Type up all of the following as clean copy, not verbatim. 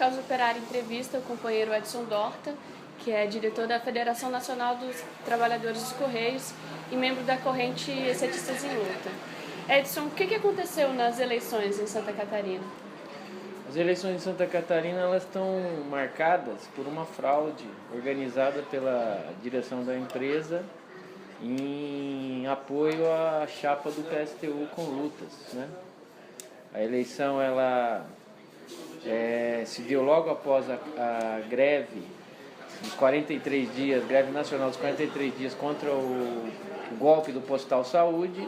Causa Operária entrevista o companheiro Edson Dorta, que é diretor da Federação Nacional dos Trabalhadores dos Correios e membro da corrente Setistas em Luta. Edson, o que aconteceu nas eleições em Santa Catarina? As eleições em Santa Catarina elas estão marcadas por uma fraude organizada pela direção da empresa em apoio à chapa do PSTU com lutas, né? A eleição ela se deu logo após a greve dos 43 dias, greve nacional dos 43 dias contra o golpe do Postal Saúde.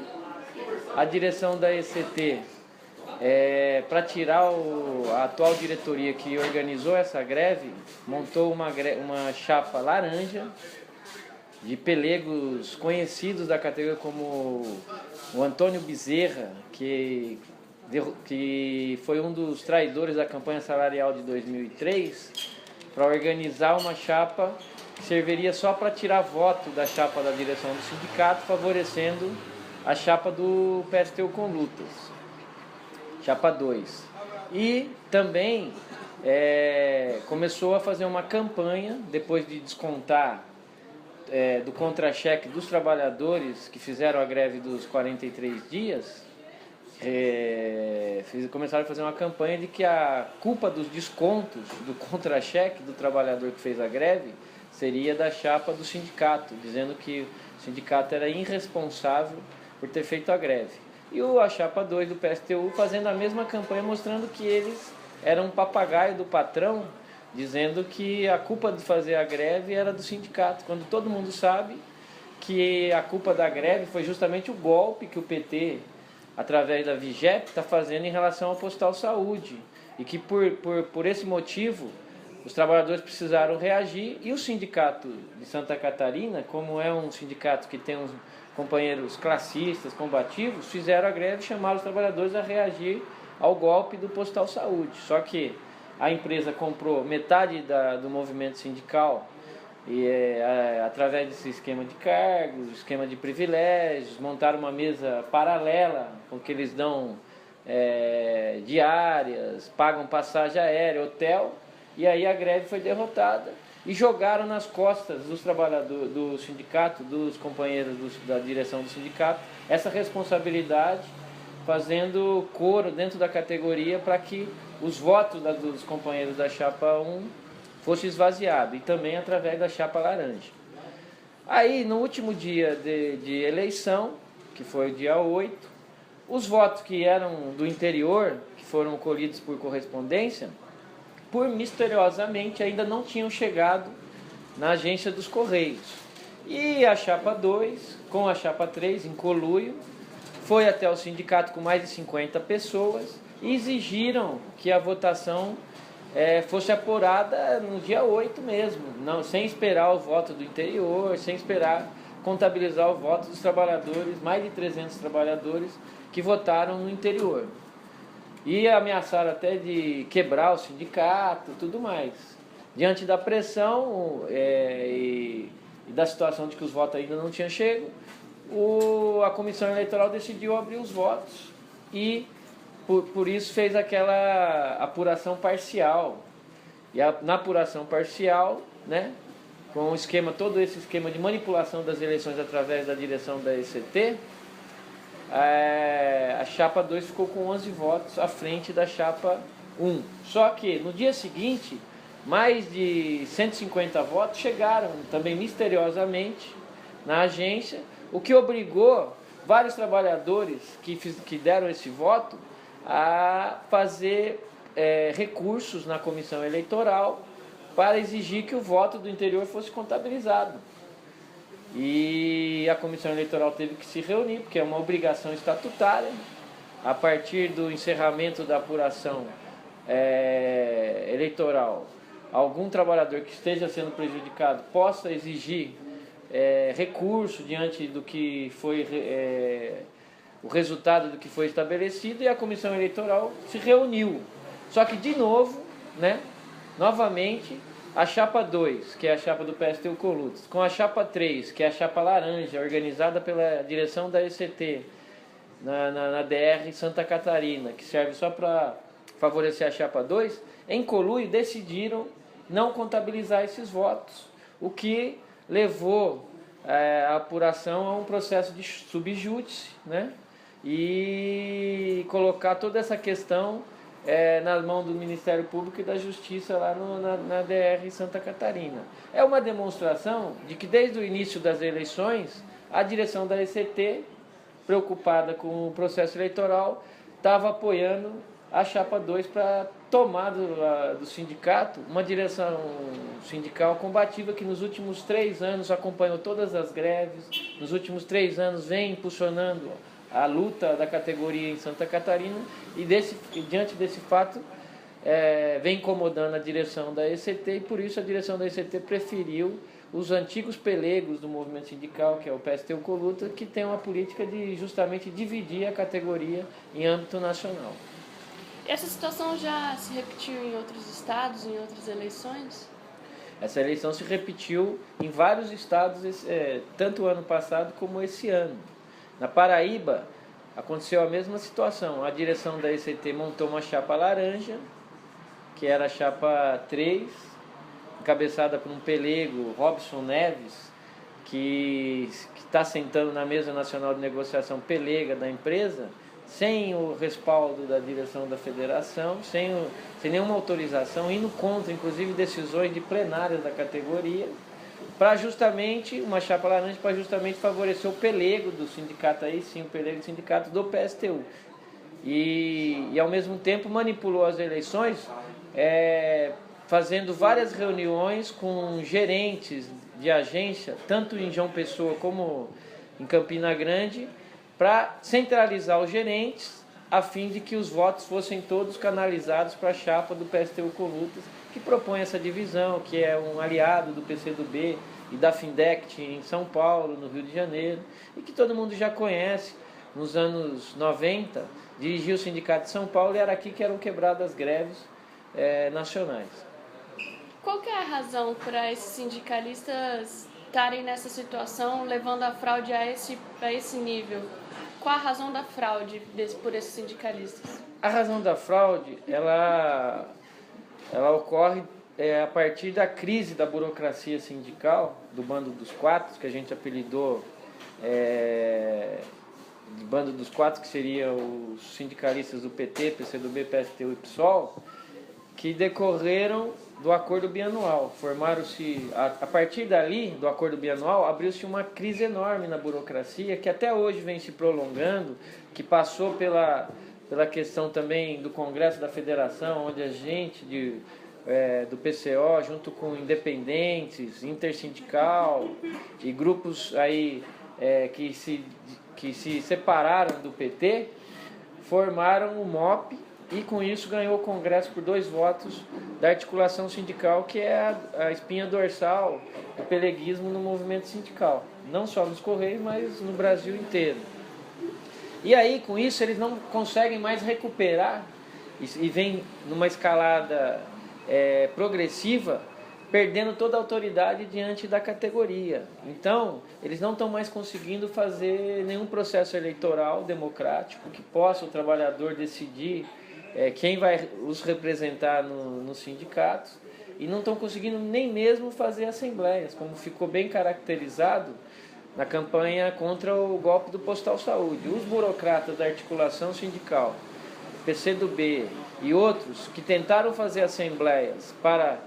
A direção da ECT, para tirar a atual diretoria que organizou essa greve, montou uma chapa laranja de pelegos conhecidos da categoria, como o Antônio Bezerra, que foi um dos traidores da campanha salarial de 2003, para organizar uma chapa que serviria só para tirar voto da chapa da direção do sindicato, favorecendo a chapa do PSTU com lutas, chapa 2. E também começou a fazer uma campanha, depois de descontar do contra-cheque dos trabalhadores que fizeram a greve dos 43 dias, começaram a fazer uma campanha de que a culpa dos descontos do contra-cheque do trabalhador que fez a greve seria da chapa do sindicato, dizendo que o sindicato era irresponsável por ter feito a greve. E a chapa 2 do PSTU fazendo a mesma campanha, mostrando que eles eram um papagaio do patrão, dizendo que a culpa de fazer a greve era do sindicato, quando todo mundo sabe que a culpa da greve foi justamente o golpe que o PT, através da Vigep, está fazendo em relação ao Postal Saúde, e que por esse motivo os trabalhadores precisaram reagir, e o sindicato de Santa Catarina, como é um sindicato que tem uns companheiros classistas, combativos, fizeram a greve e chamaram os trabalhadores a reagir ao golpe do Postal Saúde. Só que a empresa comprou metade do movimento sindical e através desse esquema de cargos, esquema de privilégios, montaram uma mesa paralela, porque eles dão diárias, pagam passagem aérea, hotel, e aí a greve foi derrotada e jogaram nas costas dos trabalhadores do sindicato, dos companheiros da direção do sindicato, essa responsabilidade, fazendo coro dentro da categoria para que os votos dos companheiros da chapa 1 fosse esvaziado, e também através da chapa laranja. Aí, no último dia de eleição, que foi o dia 8, os votos que eram do interior, que foram colhidos por correspondência, misteriosamente ainda não tinham chegado na agência dos Correios. E a chapa 2, com a chapa 3, em conluio, foi até o sindicato com mais de 50 pessoas e exigiram que a votação fosse apurada no dia 8 mesmo, não, sem esperar o voto do interior, sem esperar contabilizar o voto dos trabalhadores, mais de 300 trabalhadores que votaram no interior. E ameaçaram até de quebrar o sindicato e tudo mais. Diante da pressão e da situação de que os votos ainda não tinham chego, a comissão eleitoral decidiu abrir os votos e por isso fez aquela apuração parcial. E na apuração parcial, né, com todo esse esquema de manipulação das eleições através da direção da ECT, a chapa 2 ficou com 11 votos à frente da chapa 1. Só que no dia seguinte, mais de 150 votos chegaram também misteriosamente na agência, o que obrigou vários trabalhadores que deram esse voto a fazer recursos na comissão eleitoral para exigir que o voto do interior fosse contabilizado. E a comissão eleitoral teve que se reunir, porque é uma obrigação estatutária, a partir do encerramento da apuração eleitoral, algum trabalhador que esteja sendo prejudicado possa exigir recurso diante do que foi o resultado do que foi estabelecido, e a comissão eleitoral se reuniu. Só que, de novo, né, novamente, a chapa 2, que é a chapa do PSTU com lutas, com a chapa 3, que é a chapa laranja, organizada pela direção da ECT, na DR Santa Catarina, que serve só para favorecer a chapa 2, em conluio decidiram não contabilizar esses votos, o que levou a apuração a um processo de subjúdice, né? E colocar toda essa questão na mão do Ministério Público e da Justiça lá na DR Santa Catarina. É uma demonstração de que desde o início das eleições, a direção da ECT, preocupada com o processo eleitoral, estava apoiando a chapa 2 para tomar do sindicato uma direção sindical combativa que nos últimos 3 anos acompanhou todas as greves, nos últimos 3 anos vem impulsionando a luta da categoria em Santa Catarina e diante desse fato vem incomodando a direção da ECT e por isso a direção da ECT preferiu os antigos pelegos do movimento sindical, que é o PSTU Coluta, que tem uma política de justamente dividir a categoria em âmbito nacional. Essa situação já se repetiu em outros estados, em outras eleições? Essa eleição se repetiu em vários estados, tanto o ano passado como esse ano. Na Paraíba, aconteceu a mesma situação. A direção da ECT montou uma chapa laranja, que era a chapa 3, encabeçada por um pelego, Robson Neves, que está sentando na mesa nacional de negociação pelega da empresa, sem o respaldo da direção da federação, sem nenhuma autorização, indo contra, inclusive, decisões de plenárias da categoria, para justamente, uma chapa laranja, para justamente favorecer o pelego do sindicato, aí sim, o pelego do sindicato do PSTU. E ao mesmo tempo, manipulou as eleições, fazendo várias reuniões com gerentes de agência, tanto em João Pessoa como em Campina Grande, para centralizar os gerentes, a fim de que os votos fossem todos canalizados para a chapa do PSTU Colutas, que propõe essa divisão, que é um aliado do PCdoB e da Findect em São Paulo, no Rio de Janeiro, e que todo mundo já conhece. Nos anos 90, dirigiu o Sindicato de São Paulo e era aqui que eram quebradas greves nacionais. Qual que é a razão para esses sindicalistas estarem nessa situação, levando a fraude a esse nível? Qual a razão da fraude por esses sindicalistas? A razão da fraude, ela ocorre a partir da crise da burocracia sindical, do Bando dos Quatro, que a gente apelidou de Bando dos Quatro, que seriam os sindicalistas do PT, PCdoB, PSTU e PSOL, que decorreram do acordo bianual. Formaram-se, a partir dali, do acordo bianual, abriu-se uma crise enorme na burocracia, que até hoje vem se prolongando, que passou pela questão também do Congresso da Federação, onde a gente do PCO, junto com independentes, intersindical e grupos aí que se separaram do PT, formaram o MOP, e com isso ganhou o Congresso por 2 votos da articulação sindical, que é a espinha dorsal do peleguismo no movimento sindical, não só nos Correios, mas no Brasil inteiro. E aí, com isso, eles não conseguem mais recuperar e vem numa escalada progressiva, perdendo toda a autoridade diante da categoria. Então, eles não estão mais conseguindo fazer nenhum processo eleitoral democrático que possa o trabalhador decidir quem vai os representar nos sindicatos, e não estão conseguindo nem mesmo fazer assembleias, como ficou bem caracterizado na campanha contra o golpe do Postal Saúde. Os burocratas da articulação sindical, PCdoB e outros que tentaram fazer assembleias para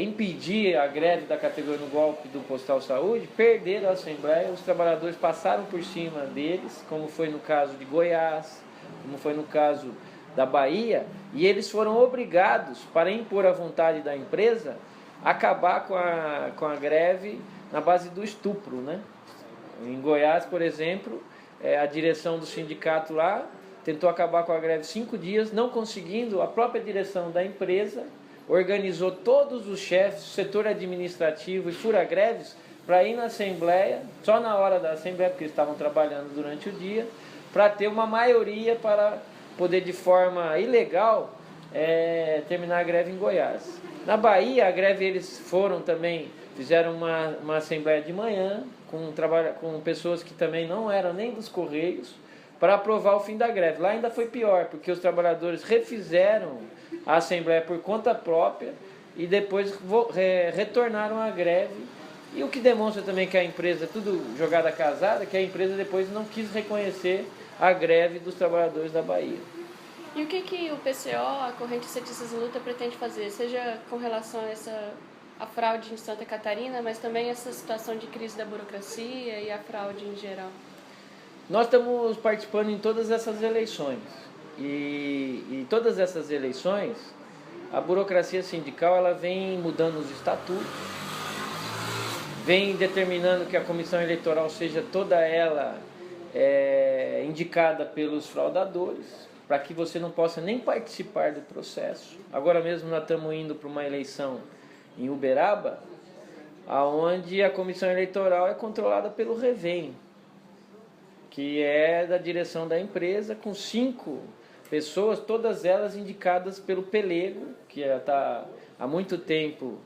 impedir a greve da categoria no golpe do Postal Saúde, perderam a assembleia, os trabalhadores passaram por cima deles, como foi no caso de Goiás, como foi no caso da Bahia, e eles foram obrigados, para impor a vontade da empresa, a acabar com a greve na base do estupro, né? Em Goiás, por exemplo, a direção do sindicato lá tentou acabar com a greve 5 dias, não conseguindo, a própria direção da empresa organizou todos os chefes, setor administrativo e fura-greves para ir na assembleia, só na hora da assembleia, porque eles estavam trabalhando durante o dia, para ter uma maioria para poder de forma ilegal terminar a greve em Goiás. Na Bahia, a greve eles fizeram uma assembleia de manhã com pessoas que também não eram nem dos Correios, para aprovar o fim da greve. Lá ainda foi pior, porque os trabalhadores refizeram a Assembleia por conta própria e depois retornaram à greve. E o que demonstra também que a empresa, tudo jogada casada, que a empresa depois não quis reconhecer a greve dos trabalhadores da Bahia. E o que o PCO, a Corrente Cetistas em Luta, pretende fazer? Seja com relação a fraude em Santa Catarina, mas também essa situação de crise da burocracia e a fraude em geral. Nós estamos participando em todas essas eleições. E todas essas eleições, a burocracia sindical ela vem mudando os estatutos, vem determinando que a comissão eleitoral seja toda ela indicada pelos fraudadores, para que você não possa nem participar do processo. Agora mesmo nós estamos indo para uma eleição em Uberaba, onde a comissão eleitoral é controlada pelo Revém, que é da direção da empresa, com 5 pessoas, todas elas indicadas pelo Pelego, que está há muito tempo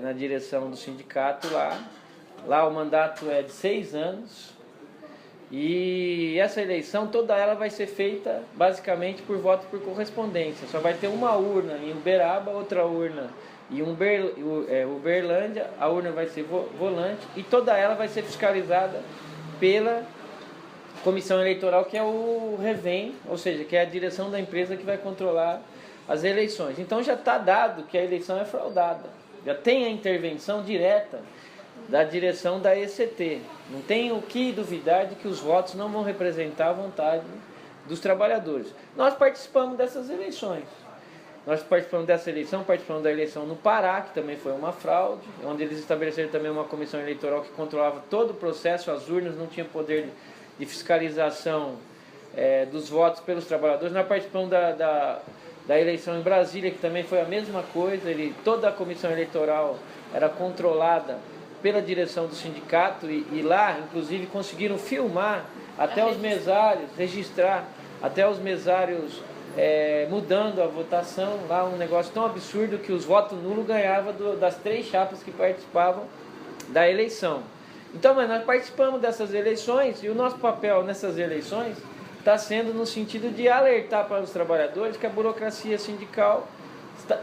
na direção do sindicato lá. Lá o mandato é de 6 anos. E essa eleição, toda ela vai ser feita basicamente por voto por correspondência. Só vai ter uma urna em Uberaba, outra urna em Uberlândia, a urna vai ser volante e toda ela vai ser fiscalizada pela comissão eleitoral, que é o Revém, ou seja, que é a direção da empresa que vai controlar as eleições. Então já está dado que a eleição é fraudada. Já tem a intervenção direta da direção da ECT. Não tem o que duvidar de que os votos não vão representar a vontade dos trabalhadores. Nós participamos dessas eleições. Nós participamos dessa eleição, participamos da eleição no Pará, que também foi uma fraude, onde eles estabeleceram também uma comissão eleitoral que controlava todo o processo, as urnas não tinham poder de fiscalização dos votos pelos trabalhadores. Nós participamos da eleição em Brasília, que também foi a mesma coisa, toda a comissão eleitoral era controlada pela direção do sindicato e lá, inclusive, conseguiram filmar até os mesários, registrar até os mesários mudando a votação, lá um negócio tão absurdo que os votos nulos ganhavam das 3 chapas que participavam da eleição. Então, mas nós participamos dessas eleições e o nosso papel nessas eleições está sendo no sentido de alertar para os trabalhadores que a burocracia sindical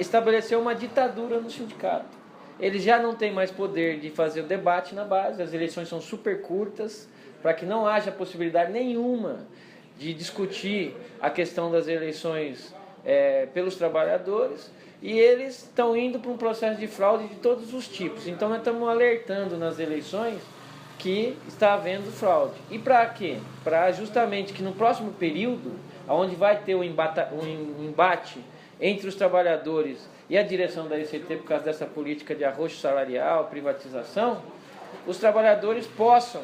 estabeleceu uma ditadura no sindicato. Eles já não têm mais poder de fazer o debate na base, as eleições são super curtas, para que não haja possibilidade nenhuma de discutir a questão das eleições pelos trabalhadores, e eles estão indo para um processo de fraude de todos os tipos. Então nós estamos alertando nas eleições que está havendo fraude. E para quê? Para justamente que no próximo período, onde vai ter um embate entre os trabalhadores e a direção da ECT por causa dessa política de arroxo salarial, privatização, os trabalhadores possam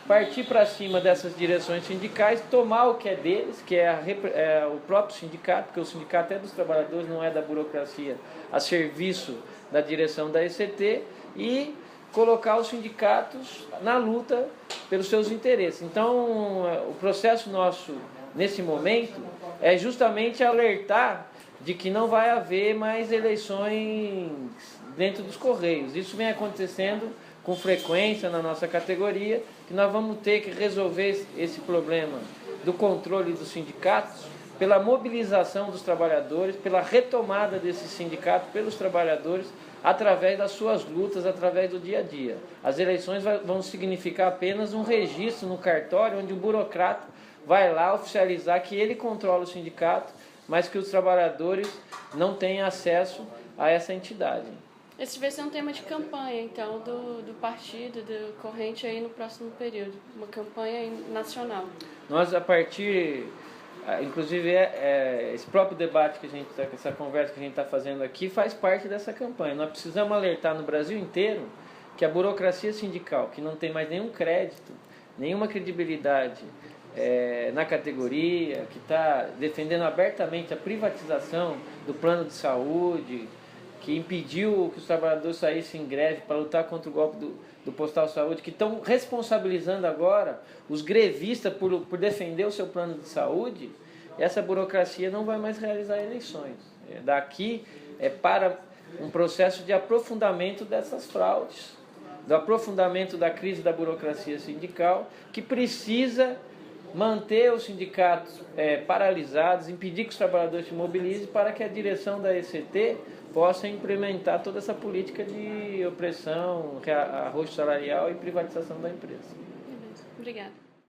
partir para cima dessas direções sindicais, tomar o que é deles, que é o próprio sindicato, porque o sindicato é dos trabalhadores, não é da burocracia, a serviço da direção da ECT, e colocar os sindicatos na luta pelos seus interesses. Então, o processo nosso, nesse momento, é justamente alertar de que não vai haver mais eleições dentro dos Correios. Isso vem acontecendo com frequência na nossa categoria, que nós vamos ter que resolver esse problema do controle dos sindicatos pela mobilização dos trabalhadores, pela retomada desse sindicato pelos trabalhadores, através das suas lutas, através do dia a dia. As eleições vão significar apenas um registro no cartório, onde o burocrata vai lá oficializar que ele controla o sindicato, mas que os trabalhadores não têm acesso a essa entidade. Esse vai ser um tema de campanha, então, do partido, do Corrente aí no próximo período, uma campanha nacional. Nós, a partir, inclusive, esse próprio debate que a gente está, essa conversa que a gente está fazendo aqui, faz parte dessa campanha. Nós precisamos alertar no Brasil inteiro que a burocracia sindical, que não tem mais nenhum crédito, nenhuma credibilidade na categoria, que está defendendo abertamente a privatização do plano de saúde, que impediu que os trabalhadores saíssem em greve para lutar contra o golpe do Postal Saúde, que estão responsabilizando agora os grevistas por defender o seu plano de saúde, essa burocracia não vai mais realizar eleições. Daqui para um processo de aprofundamento dessas fraudes, do aprofundamento da crise da burocracia sindical, que precisa manter os sindicatos paralisados, impedir que os trabalhadores se mobilizem para que a direção da ECT possa implementar toda essa política de opressão, arrocho salarial e privatização da empresa. Beleza. Obrigada.